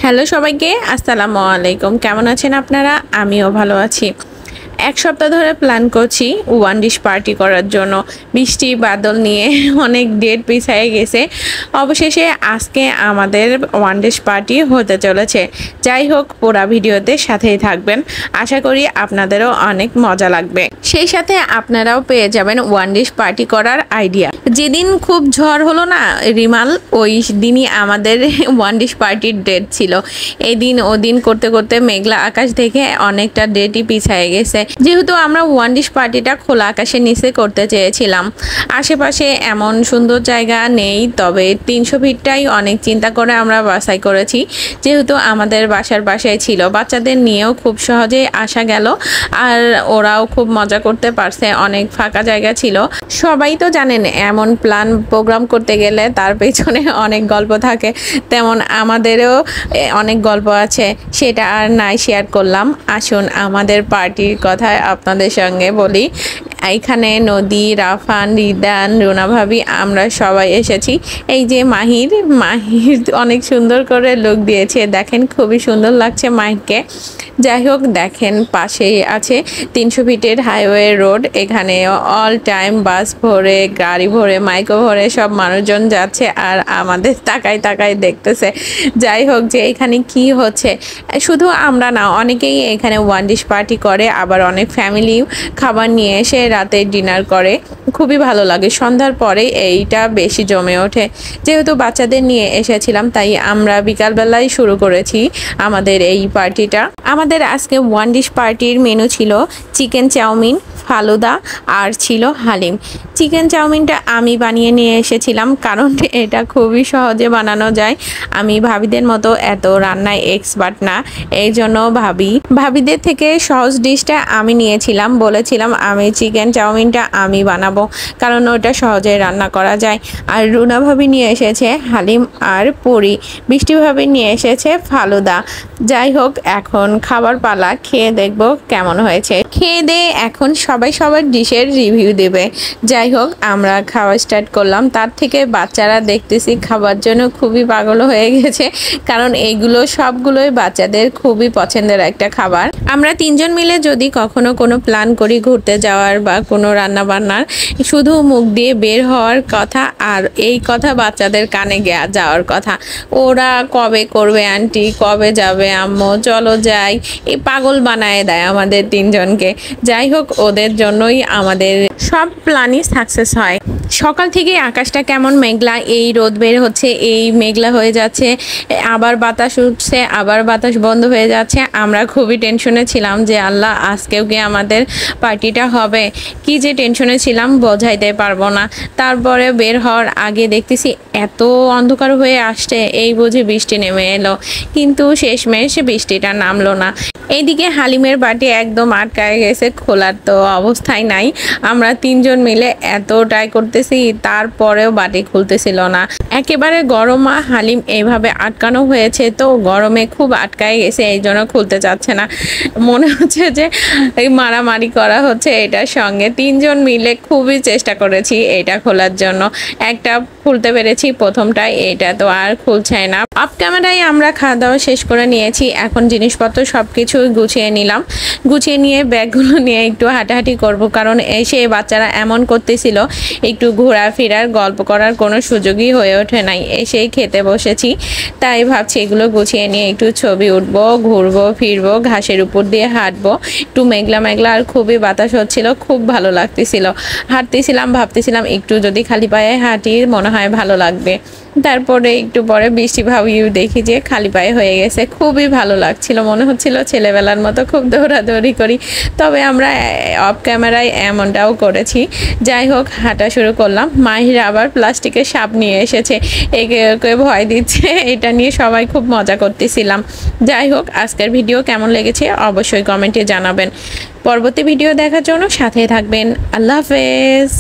Hello সবাইকে, আসসালামু আলাইকুম। কেমন আছেন আপনারা? আমিও ভালো আছি। এক সপ্তাহ ধরে প্ল্যান করছি ওয়ান ডিশ পার্টি করার জন্য। বৃষ্টি বাদল নিয়ে অনেক ডেট পিছায়ে গেছে। অবশেষে আজকে আমাদের ওয়ান ডিশ পার্টি হতে চলেছে। যাই হোক, পুরা ভিডিওতে সাথেই থাকবেন। আশা করি আপনাদেরও অনেক মজা লাগবে। সেই সাথে আপনারাও পেয়ে যাবেন ওয়ান ডিশ পার্টি করার আইডিয়া। যেদিন খুব ঝড় হলো না রিমাল, ওই দিনই আমাদের ওয়ান ডিশ পার্টির ডেট ছিল। এদিন ওদিন করতে করতে মেঘলা আকাশ দেখে অনেকটা ডেটই পিছায়ে গেছে। যেহেতু আমরা ওয়ান ডিশ পার্টিটা খোলা আকাশের নিচে করতে চেয়েছিলাম, আশেপাশে এমন সুন্দর জায়গা নেই, তবে 300 ফিটটাই অনেক চিন্তা করে আমরা বাছাই করেছি। যেহেতু আমাদের বাসার পাশেই ছিল, বাচ্চাদের নিয়েও খুব সহজেই আসা গেল, আর ওরাও খুব মজা করতে পারছে। অনেক ফাঁকা জায়গা ছিল। সবাই তো জানেন এমন প্ল্যান প্রোগ্রাম করতে গেলে তার পেছনে অনেক গল্প থাকে, তেমন আমাদেরও অনেক গল্প আছে, সেটা আর নাই শেয়ার করলাম। আসুন আমাদের পার্টির কথা আপনাদের সঙ্গে বলি। এখানে নদী, রাফান, রিদান, রুনা ভাবি, আমরা সবাই এসেছি। এই যে মাহির অনেক সুন্দর করে লুক দিয়েছে, দেখেন খুবই সুন্দর লাগছে মাহিরকে। যাই হোক, দেখেন পাশেই আছে 300 ফিটের হাইওয়ে রোড। এখানে অল টাইম বাস ভরে, গাড়ি ভরে, মাইকো ভরে সব মানুষজন যাচ্ছে, আর আমাদের তাকায় দেখতেছে। যাই হোক, যে এখানে কি হচ্ছে, শুধু আমরা না, অনেকেই এখানে ওয়ান ডিশ পার্টি করে, আবার অনেক ফ্যামিলি খাবার নিয়ে এসে রাতে ডিনার করে। খুবই ভালো লাগে। সন্ধ্যার পরে এইটা বেশি জমে ওঠে। যেহেতু বাচ্চাদের নিয়ে এসেছিলাম, তাই আমরা বিকালবেলায় শুরু করেছি আমাদের এই পার্টিটা। আমাদের আজকে ওয়ান ডিশ পার্টির মেনু ছিল চিকেন চাউমিন, ফালুদা, আর ছিল হালিম। চিকেন চাউমিনটা আমি বানিয়ে নিয়ে এসেছিলাম, কারণ এটা খুবই সহজে বানানো যায়। আমি ভাবিদের মতো এত রান্নায় এক্সপার্ট না, এই জন্য ভাবিদের থেকে সহজ ডিশটা আমি নিয়েছিলাম। বলেছিলাম আমি চিকেন চাউমিনটা আমি বানাবো, কারণ ওটা সহজে রান্না করা যায়। আর রুনা ভাবি নিয়ে এসেছে হালিম আর পুরি, বৃষ্টি ভাবি নিয়ে এসেছে ফালুদা। যাই হোক, এখন খাবার পালা, খেয়ে দেখবো কেমন হয়েছে। খেয়ে দিয়ে এখন সবাই সবার ডিশের রিভিউ দেবে। যাই হোক, আমরা খাওয়া স্টার্ট করলাম। তার থেকে বাচ্চারা দেখতেছি খাবার জন্য খুবই পাগল হয়ে গেছে, কারণ এইগুলো সবগুলোই বাচ্চাদের খুবই পছন্দের একটা খাবার। আমরা 3 জন মিলে যদি কখনো কোনো প্ল্যান করি ঘুরতে যাওয়ার বা কোনো রান্না বান্নার, শুধু মুখ দিয়ে বের হওয়ার কথা, আর এই কথা বাচ্চাদের কানে যাওয়ার কথা। ওরা কবে করবে আন্টি, কবে যাবে আম্মু, চলো যাই, এই পাগল বানায় দেয় আমাদের 3 জনকে। যাই হোক, ওদের জন্যই আমাদের সব প্ল্যানই সাকসেস হয়। সকাল থেকে আকাশটা কেমন মেঘলা, এই রোদ বের হচ্ছে, এই মেঘলা হয়ে যাচ্ছে, আবার বাতাস উঠছে, আবার বাতাস বন্ধ হয়ে যাচ্ছে। আমরা খুবই টেনশনে ছিলাম যে আল্লাহ, আজকেও কি আমাদের পার্টিটা হবে? কি যে টেনশনে ছিলাম বোঝাইতে পারবো না। তারপরে বের হওয়ার আগে দেখতেছি এত অন্ধকার হয়ে আসছে, এই বুঝি বৃষ্টি নেমে এলো, কিন্তু শেষমেশ বৃষ্টিটা নামলো না। এইদিকে হালিমের বাটি একদম আটকায় গেছে, খোলার তো অবস্থায় নাই। আমরা 3 জন মিলে এত ট্রাই করতেছি, তারপরেও বাটি খুলতেছিল না। একেবারে গরম হালিম এইভাবে আটকানো হয়েছে, তো গরমে খুব আটকায় গেছে, এই জন্য খুলতে চাচ্ছে না। মনে হচ্ছে যে এই মারামারি করা হচ্ছে এটার সঙ্গে। 3 জন মিলে খুবই চেষ্টা করেছি এটা খোলার জন্য। একটা খুলতে পেরেছি প্রথমটাই, এটা তো আর খুলছে না। অফ ক্যামেরায় আমরা খাওয়া দাওয়া শেষ করে নিয়েছি। এখন জিনিসপত্র সব কিছু গুছিয়ে নিলাম। গুছিয়ে নিয়ে ব্যাগগুলো নিয়ে একটু হাঁটাহাঁটি করব, কারণ এসে বাচ্চারা এমন করতেছিল, একটু ঘোরাফেরার গল্প করার কোনো সুযোগই হয়ে ওঠে নাই। এসেই খেতে বসেছি, তাই ভাবছি এগুলো গুছিয়ে নিয়ে একটু ছবি উঠবো, ঘুরবো ফিরবো, ঘাসের উপর দিয়ে হাঁটবো। একটু মেঘলা মেঘলা আর খুবই বাতাস হচ্ছিল, খুব ভালো লাগতেছিল। হাঁটতেছিলাম, ভাবতেছিলাম একটু যদি খালি পায়ে হাঁটি মনে হয় ভালো লাগবে। তারপরে একটু পরে বৃষ্টি ভাবিও দেখি যে খালি পায়ে হয়ে গেছে, খুবই ভালো লাগছিল, মনে হচ্ছিল ছেলেবেলার মতো খুব দৌড়াদৌড়ি করি। তবে আমরা অফ ক্যামেরায় এমনটাও করেছি। যাই হোক, হাঁটা শুরু করলাম। মাহির আবার প্লাস্টিকের সাপ নিয়ে এসেছে, একে ভয় দিচ্ছে, এটা নিয়ে সবাই খুব মজা করতেছিলাম। যাই হোক, আজকের ভিডিও কেমন লেগেছে অবশ্যই কমেন্টে জানাবেন। পরবর্তী ভিডিও দেখার জন্য সাথে থাকবেন। আল্লাহ হাফেজ।